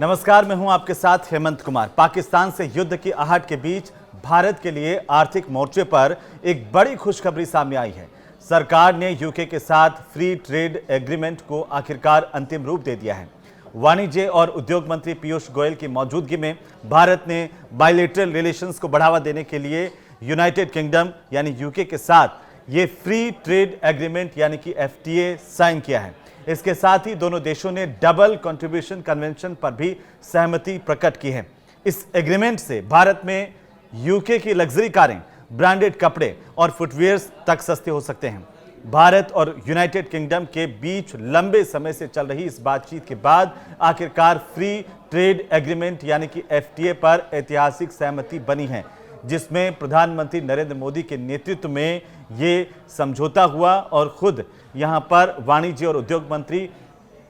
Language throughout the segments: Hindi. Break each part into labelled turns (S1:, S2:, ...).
S1: नमस्कार, मैं हूं आपके साथ हेमंत कुमार। पाकिस्तान से युद्ध की आहट के बीच भारत के लिए आर्थिक मोर्चे पर एक बड़ी खुशखबरी सामने आई है। सरकार ने यूके के साथ फ्री ट्रेड एग्रीमेंट को आखिरकार अंतिम रूप दे दिया है। वाणिज्य और उद्योग मंत्री पीयूष गोयल की मौजूदगी में भारत ने बायलैटरल रिलेशंस को बढ़ावा देने के लिए यूनाइटेड किंगडम यानी यूके के साथ ये फ्री ट्रेड एग्रीमेंट यानी कि एफटीए साइन किया है। इसके साथ ही दोनों देशों ने डबल कंट्रीब्यूशन कन्वेंशन पर भी सहमति प्रकट की है। इस एग्रीमेंट से भारत में यूके की लग्जरी कारें, ब्रांडेड कपड़े और फुटवियर्स तक सस्ते हो सकते हैं। भारत और यूनाइटेड किंगडम के बीच लंबे समय से चल रही इस बातचीत के बाद आखिरकार फ्री ट्रेड एग्रीमेंट यानी कि एफटीए पर ऐतिहासिक सहमति बनी है, जिसमें प्रधानमंत्री नरेंद्र मोदी के नेतृत्व में ये समझौता हुआ और खुद यहां पर वाणिज्य और उद्योग मंत्री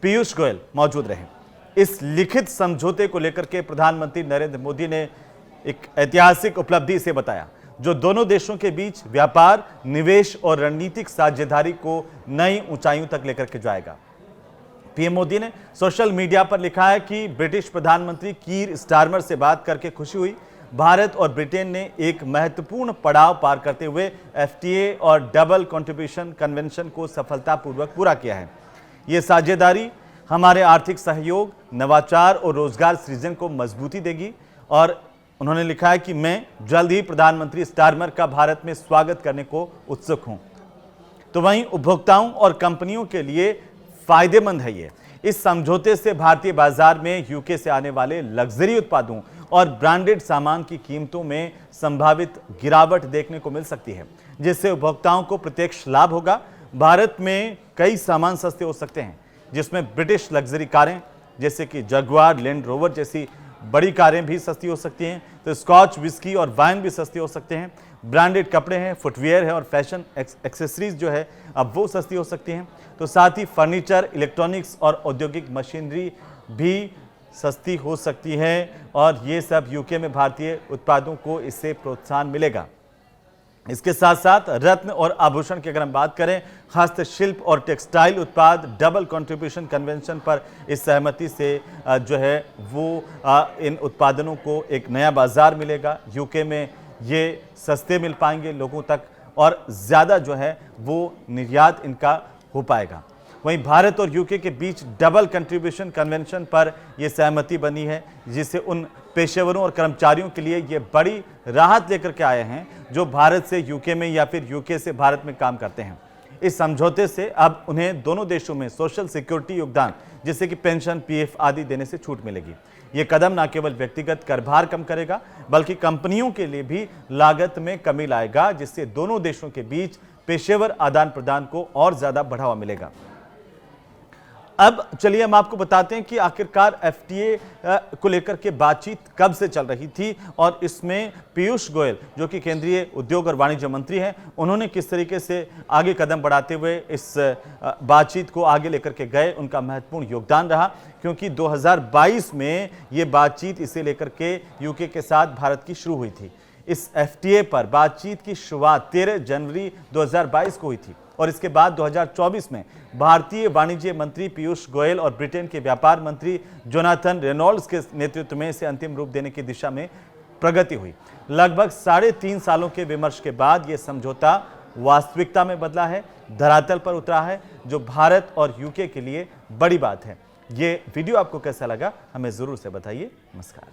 S1: पीयूष गोयल मौजूद रहे। इस लिखित समझौते को लेकर के प्रधानमंत्री नरेंद्र मोदी ने एक ऐतिहासिक उपलब्धि से बताया, जो दोनों देशों के बीच व्यापार, निवेश और रणनीतिक साझेदारी को नई ऊंचाइयों तक लेकर के जाएगा। पीएम मोदी ने सोशल मीडिया पर लिखा है कि ब्रिटिश प्रधानमंत्री कीर स्टारमर से बात करके खुशी हुई। भारत और ब्रिटेन ने एक महत्वपूर्ण पड़ाव पार करते हुए एफटीए और डबल कंट्रीब्यूशन कन्वेंशन को सफलतापूर्वक पूरा किया है। ये साझेदारी हमारे आर्थिक सहयोग, नवाचार और रोजगार सृजन को मजबूती देगी। और उन्होंने लिखा है कि मैं जल्द ही प्रधानमंत्री स्टारमर का भारत में स्वागत करने को उत्सुक हूं। तो वहीं उपभोक्ताओं और कंपनियों के लिए फायदेमंद है ये। इस समझौते से भारतीय बाजार में यूके से आने वाले लग्जरी उत्पादों और ब्रांडेड सामान की कीमतों में संभावित गिरावट देखने को मिल सकती है, जिससे उपभोक्ताओं को प्रत्यक्ष लाभ होगा। भारत में कई सामान सस्ते हो सकते हैं, जिसमें ब्रिटिश लग्जरी कारें जैसे कि जगुआर, लैंड रोवर जैसी बड़ी कारें भी सस्ती हो सकती हैं। तो स्कॉच, विस्की और वाइन भी सस्ते हो सकते हैं। ब्रांडेड कपड़े हैं, फुटवियर है और फैशन एक्सेसरीज जो है अब वो सस्ती हो सकती हैं। तो साथ ही फर्नीचर, इलेक्ट्रॉनिक्स और औद्योगिक मशीनरी भी सस्ती हो सकती है और ये सब यूके में भारतीय उत्पादों को इससे प्रोत्साहन मिलेगा। इसके साथ साथ रत्न और आभूषण की अगर हम बात करें, हस्तशिल्प और टेक्सटाइल उत्पाद डबल कंट्रीब्यूशन कन्वेंशन पर इस सहमति से जो है वो इन उत्पादनों को एक नया बाजार मिलेगा। यूके में ये सस्ते मिल पाएंगे लोगों तक और ज़्यादा जो है वो निर्यात इनका हो पाएगा। वहीं भारत और यूके के बीच डबल कंट्रीब्यूशन कन्वेंशन पर यह सहमति बनी है, जिससे उन पेशेवरों और कर्मचारियों के लिए ये बड़ी राहत लेकर के आए हैं जो भारत से यूके में या फिर यूके से भारत में काम करते हैं। इस समझौते से अब उन्हें दोनों देशों में सोशल सिक्योरिटी योगदान जैसे कि पेंशन, पीएफ आदि देने से छूट मिलेगी। ये कदम न केवल व्यक्तिगत कर भार कम करेगा, बल्कि कंपनियों के लिए भी लागत में कमी लाएगा, जिससे दोनों देशों के बीच पेशेवर आदान प्रदान को और ज्यादा बढ़ावा मिलेगा। अब चलिए हम आपको बताते हैं कि आखिरकार एफटीए को लेकर के बातचीत कब से चल रही थी और इसमें पीयूष गोयल जो कि केंद्रीय उद्योग और वाणिज्य मंत्री हैं, उन्होंने किस तरीके से आगे कदम बढ़ाते हुए इस बातचीत को आगे लेकर के गए, उनका महत्वपूर्ण योगदान रहा। क्योंकि 2022 में ये बातचीत इसे लेकर के यूके के साथ भारत की शुरू हुई थी। इस एफटीए पर बातचीत की शुरुआत 13 जनवरी 2022 को हुई थी और इसके बाद 2024 में भारतीय वाणिज्य मंत्री पीयूष गोयल और ब्रिटेन के व्यापार मंत्री जोनाथन रेनॉल्ड्स के नेतृत्व में इसे अंतिम रूप देने की दिशा में प्रगति हुई। लगभग 3.5 सालों के विमर्श के बाद यह समझौता वास्तविकता में बदला है, धरातल पर उतरा है, जो भारत और यूके के लिए बड़ी बात है। ये वीडियो आपको कैसा लगा हमें जरूर से बताइए। नमस्कार।